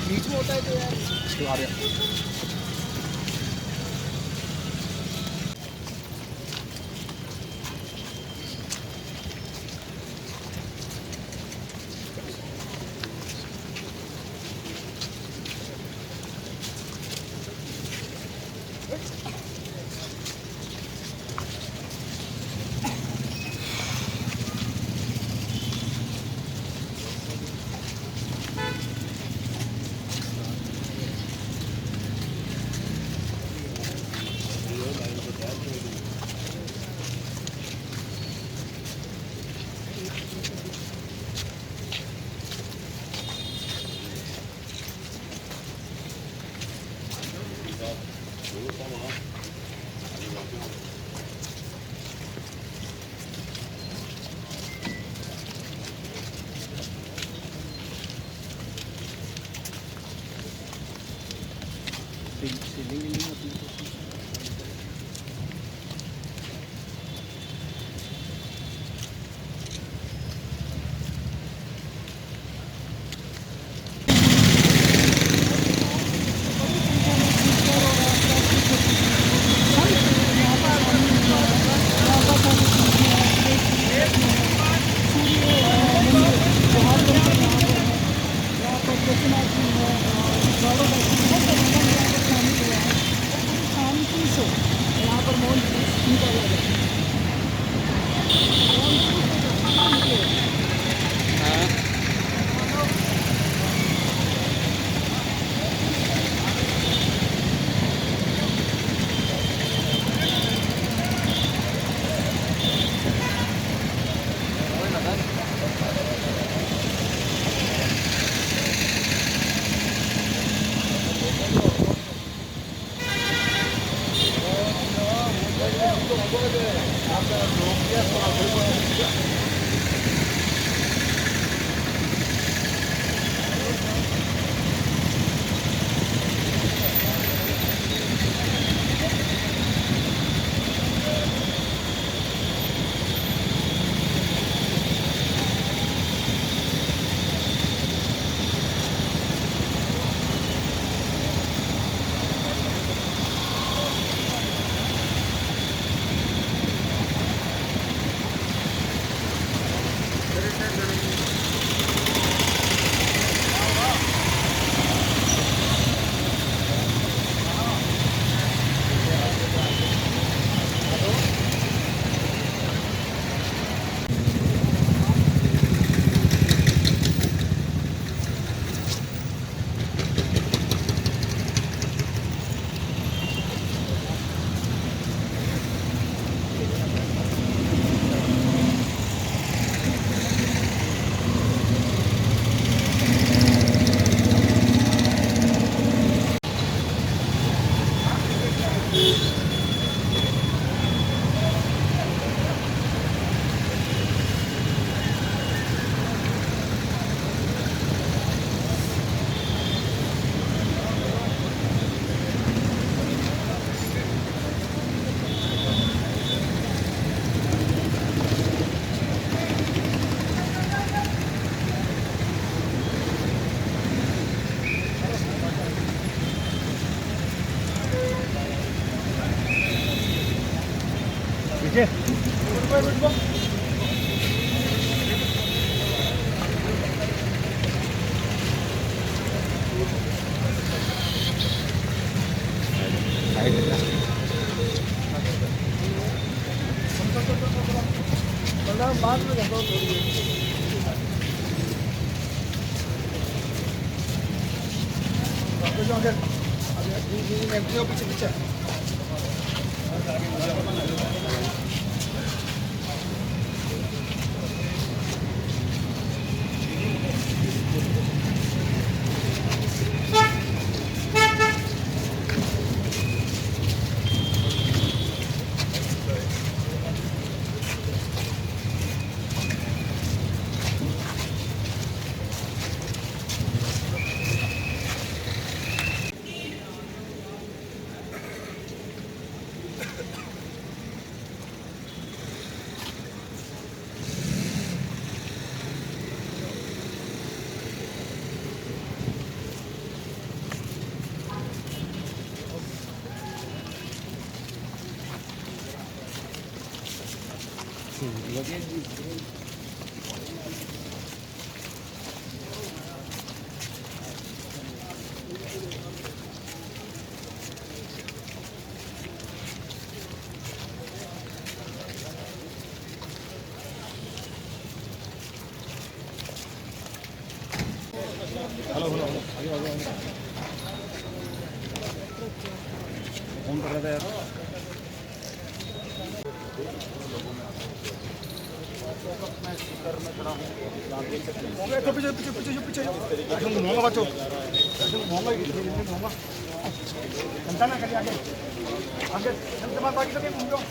बीच में होता है तो यार यहाँ पर मौन ठीक है बाद में जाता हूँ पीछे पीछे फोन कर रहा था यार। तो पीछे पीछे पीछे पीछे घुमाऊंगा बच्चों, घुमाऊंगा घुमाऊंगा चिंता ना करिए, आगे आगे चलते बात बाकी कभी घूम जाओ।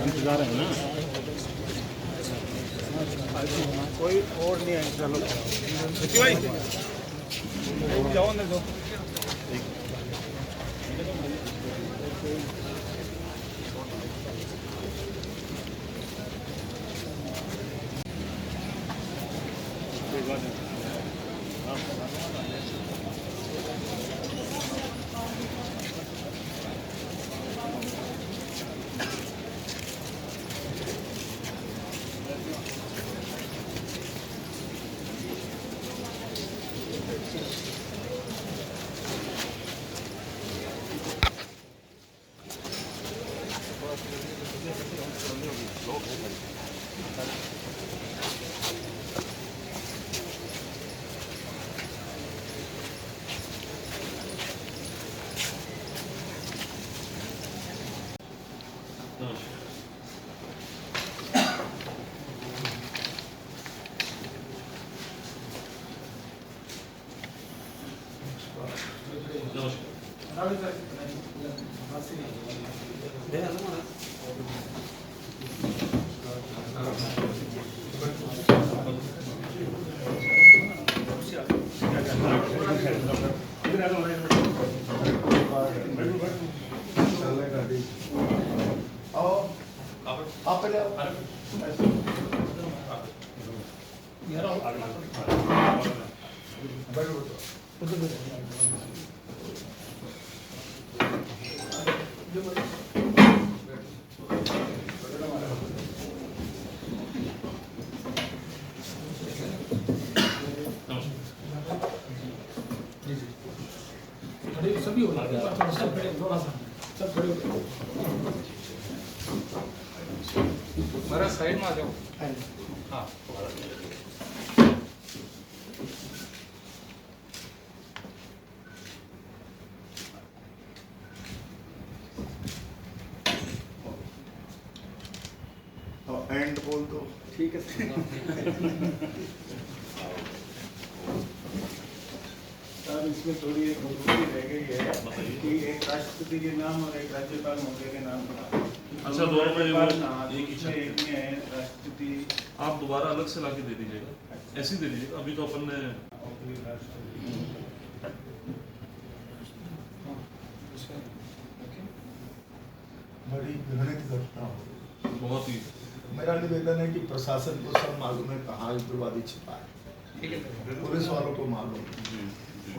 इंतजार है ना, कोई और नहीं है। चलो भाई जाओ अंदर जाओ। आप पहले सभी हो जाएगा, सब खड़े थोड़ा सा सब खड़े हो मेरा साइड में आ जाओ। हाँ एंड बोल दो, ठीक है। सर इसमें थोड़ी एक त्रुटि रह गई है कि एक राष्ट्रपति के नाम और एक राज्यपाल महोदय के नाम। अच्छा, दोनों में एक में है राष्ट्रपति। आप दोबारा अलग से लाके दे दीजिएगा, ऐसे ही दे दीजिएगा। अभी तो अपन ने बड़ी घृणित घटना हो। बहुत ही मेरा निवेदन है कि प्रशासन को सब मालूम है कहाँ उग्रवादी छिपा है, पुलिस वालों को मालूम है,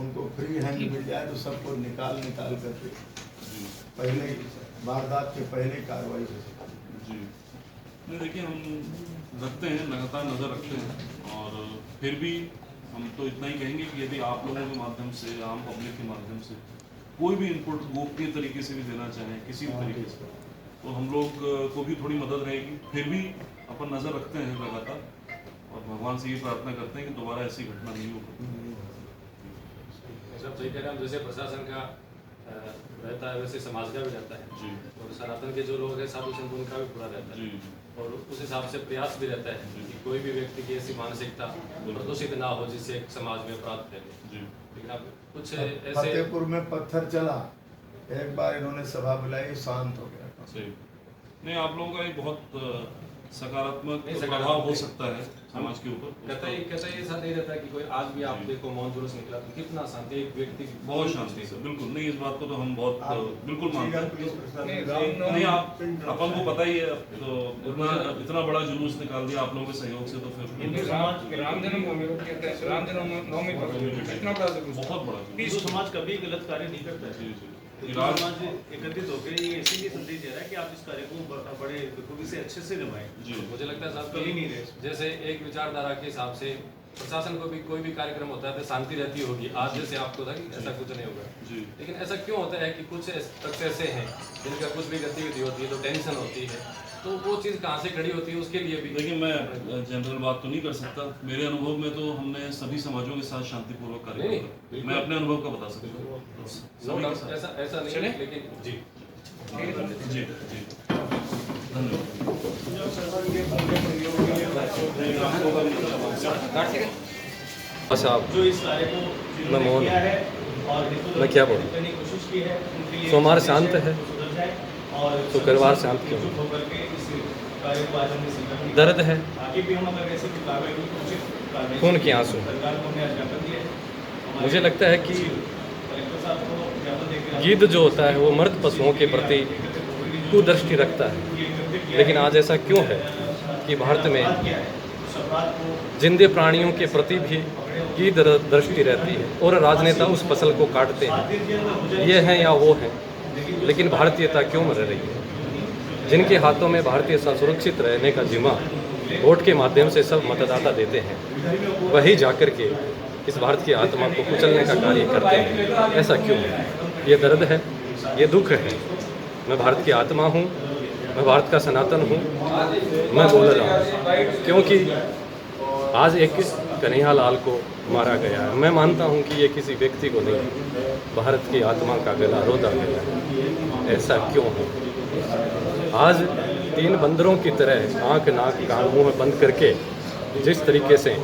उनको फ्री हैंड मिल जाए तो सबको निकाल करके पहले वारदात के पहले कार्रवाई हो सके। जी नहीं, देखिए हम रखते हैं, लगातार नज़र रखते हैं, और फिर भी हम तो इतना ही कहेंगे कि यदि आप लोगों के माध्यम से, आम पब्लिक के माध्यम से कोई भी इनपुट गोपनीय तरीके से भी देना चाहें किसी भी तरीके से, तो हम लोग को भी थोड़ी मदद रहेगी। फिर भी अपन नज़र रखते हैं लगातार और भगवान से ये प्रार्थना करते हैं कि दोबारा ऐसी घटना नहीं हो। सब सही कह रहे हैं, जैसे प्रशासन का रहता है वैसे समाज का भी रहता है जी। और सनातन के जो लोग हैं साधु संत उनका भी पूरा रहता है जी। और उस हिसाब से प्रयास भी रहता है कि कोई भी व्यक्ति की ऐसी मानसिकता प्रदूषित ना हो जिससे एक समाज में अपराध फैले। जी। लेकिन अब कुछ ऐसे फतेहपुर में पत्थर चला, एक बार इन्होंने सभा बुलाई, शांत हो गया। सही नहीं, आप लोगों का एक बहुत सकारात्मक नहीं, प्रभाव हो सकता है समाज के ऊपर। कहता ही ऐसा नहीं रहता है कि कोई आज भी आप देखो मौन जुलूस निकला तो कितना शांति, एक व्यक्ति बहुत शांति से, बिल्कुल नहीं, इस बात को तो हम बहुत बिल्कुल मानते हैं। नहीं, आप अपन को पता ही है, तो इतना बड़ा जुलूस निकाल दिया आप लोगों के सहयोग से, तो फिर राम जन्मभूमि को कहते हैं, राम जन्मभूमि पर इतना बड़ा जुलूस, बहुत बड़ा हिंदू समाज कभी गलत कार्य नहीं करता है। हिंदू समाज एकत्रित होकर ये इसीलिए संदेश दे रहा है कि आप इस कार्य को बड़े बखूबी से अच्छे से निभाएं। जी। मुझे लगता है साहब कभी नहीं कि रहे। जैसे एक विचारधारा के हिसाब से प्रशासन को भी कोई भी कार्यक्रम होता है तो शांति रहती होगी, आज जैसे आपको था कि ऐसा कुछ नहीं होगा। जी। लेकिन ऐसा क्यों होता है कि कुछ पक्ष ऐसे हैं जिनका कुछ भी गतिविधि होती है तो टेंशन होती है, तो वो चीज़ कहाँ से खड़ी होती है उसके लिए भी। लेकिन मैं जनरल बात तो नहीं कर सकता, मेरे अनुभव में तो हमने सभी समाजों के साथ शांतिपूर्वक कार्य नहीं, किया। बिल्कुल। मैं अपने अनुभव का बता सकता हूँ सभी के साथ। ऐसा नहीं है, लेकिन जी जी जी साहब जो इस कार्य को मैं मोहन किया है और हिंदू मैं क्या बोलूं? करने की कोशिश की है, उनके लिए सोमवार शांत है, सुधर जाए और शुक्रवार शांत क्यों? एकजुट होकर के इस कार्य को आज हमने स्वीकार किया। दर्द है, आगे भी हम अगर ऐसी कोई कार्रवाई की उचित कार्रवाई खून के आंसू। सरकार को हमने आज ज्ञापन दिया है। मुझे लगता है कि कलेक्टर साहब को ज्ञापन देकर गिद्ध जो होता है वो मृत पशुओं के प्रति कुदृष्टि रखता है, लेकिन आज ऐसा क्यों है कि भारत में जिंदे प्राणियों के प्रति भी गिद्ध दृष्टि रहती है और राजनेता उस फसल को काटते हैं, ये हैं या वो हैं, लेकिन भारतीयता क्यों मर रही है? जिनके हाथों में भारतीयता सुरक्षित रहने का जिम्मा वोट के माध्यम से सब मतदाता देते हैं, वही जाकर के इस भारत की आत्मा को कुचलने का कार्य करते हैं। ऐसा क्यों है? ये दर्द है, ये दुख है। मैं भारत की आत्मा हूँ, मैं भारत का सनातन हूँ, मैं बोल रहा हूँ क्योंकि आज एक कन्हैयालाल को मारा गया है। मैं मानता हूँ कि ये किसी व्यक्ति को नहीं, भारत की आत्मा का गला रोदा गया है। ऐसा क्यों है? आज 3 बंदरों की तरह आँख नाक कान मुँह बंद करके जिस तरीके से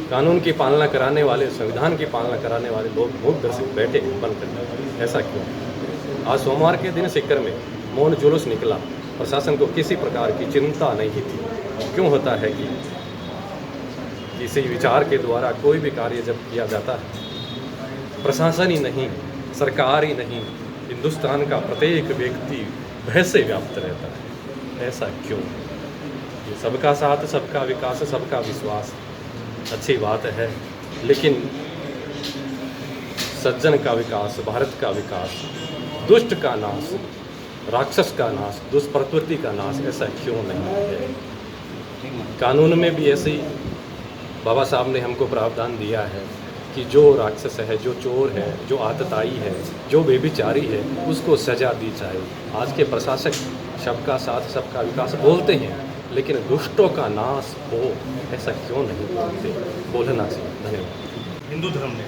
कानून की पालना कराने वाले, संविधान की पालना कराने वाले लोग मुक्त दर से बैठे बंद करके, ऐसा क्यों? आज सोमवार के दिन सीकर में मौन जुलूस निकला, प्रशासन को किसी प्रकार की चिंता नहीं थी। क्यों होता है कि किसी विचार के द्वारा कोई भी कार्य जब किया जाता है, प्रशासन ही नहीं, सरकार ही नहीं, हिंदुस्तान का प्रत्येक व्यक्ति भय से व्याप्त रहता है। ऐसा क्यों? ये सबका साथ, सबका विकास, सबका विश्वास अच्छी बात है, लेकिन सज्जन का विकास, भारत का विकास, दुष्ट का नाश, राक्षस का नाश, दुष्प्रवृत्ति का नाश, ऐसा क्यों नहीं है? कानून में भी ऐसे ही बाबा साहब ने हमको प्रावधान दिया है कि जो राक्षस है, जो चोर है, जो आतताई है, जो बेविचारी है, उसको सजा दी जाए। आज के प्रशासक सबका साथ, सबका विकास बोलते हैं, लेकिन दुष्टों का नाश हो, ऐसा क्यों नहीं बोलते? बोलना चाहिए। धन्यवाद। हिंदू धर्म ने,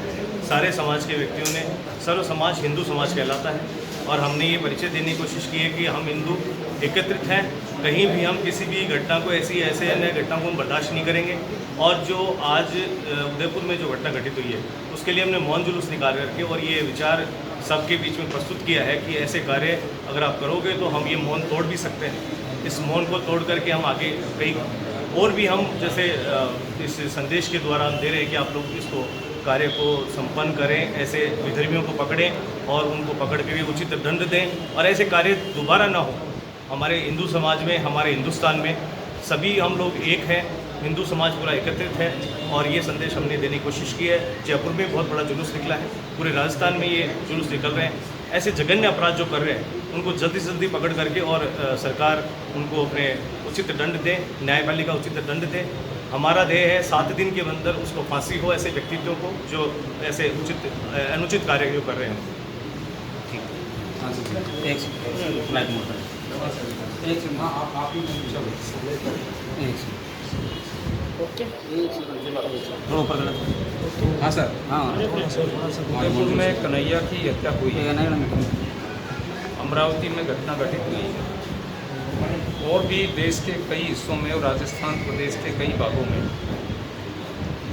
सारे समाज के व्यक्तियों ने, सर्व समाज हिंदू समाज कहलाता है और हमने ये परिचय देने की कोशिश की है कि हम हिंदू एकत्रित हैं। कहीं भी हम किसी भी घटना को ऐसे अन्य घटना को हम बर्दाश्त नहीं करेंगे। और जो आज उदयपुर में जो घटना घटित हुई है उसके लिए हमने मौन जुलूस निकाल करके और ये विचार सबके बीच में प्रस्तुत किया है कि ऐसे कार्य अगर आप करोगे तो हम ये मौन तोड़ भी सकते हैं। इस मौन को तोड़ करके हम आगे कई और भी हम जैसे इस संदेश के द्वारा हम दे रहे हैं कि आप लोग इसको कार्य को संपन्न करें, ऐसे विधर्मियों को पकड़ें और उनको पकड़ के भी उचित दंड दें और ऐसे कार्य दोबारा ना हो। हमारे हिंदू समाज में, हमारे हिंदुस्तान में सभी हम लोग एक हैं, हिंदू समाज पूरा एकत्रित है और ये संदेश हमने देने की कोशिश की है। जयपुर में बहुत बड़ा जुलूस निकला है, पूरे राजस्थान में ये जुलूस निकल रहे हैं। ऐसे जघन्य अपराध जो कर रहे हैं उनको जल्दी से जल्दी पकड़ करके और सरकार उनको अपने उचित दंड दे, न्यायपालिका उचित दंड दे। हमारा ध्येय है 7 दिन के अंदर उसको फांसी हो ऐसे व्यक्तित्वों को जो ऐसे अनुचित कार्य जो कर रहे हैं। एक सेकंड लाइट मोड कर एक सेकंड हाँ आप ही चलो एक सेकंड थोड़ा ऊपर कर हाँ सर हाँ उदयपुर में कन्हैया की हत्या हुई है अमरावती में घटना घटित हुई है और भी देश के कई हिस्सों में और राजस्थान प्रदेश के कई भागों में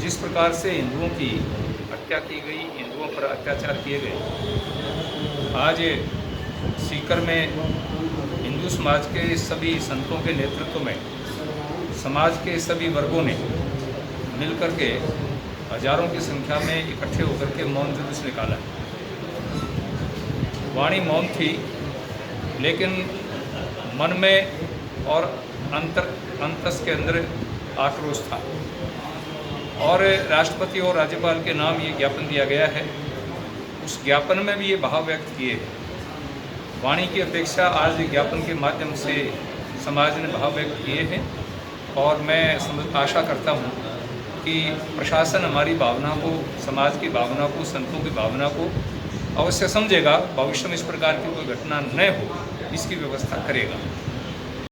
जिस प्रकार से हिंदुओं की हत्या की गई, हिंदुओं पर अत्याचार किए गए, आज सीकर में हिंदू समाज के सभी संतों के नेतृत्व में समाज के सभी वर्गों ने मिलकर के हजारों की संख्या में इकट्ठे होकर के मौन जुलूस निकाला। वाणी मौन थी, लेकिन मन में और अंतस के अंदर आक्रोश था और राष्ट्रपति और राज्यपाल के नाम ये ज्ञापन दिया गया है। उस ज्ञापन में भी ये भाव व्यक्त किए हैं। वाणी की अपेक्षा आज ज्ञापन के माध्यम से समाज ने भाव व्यक्त किए हैं और मैं आशा करता हूँ कि प्रशासन हमारी भावना को, समाज की भावना को, संतों की भावना को अवश्य समझेगा, भविष्य में इस प्रकार की कोई घटना न हो इसकी व्यवस्था करेगा।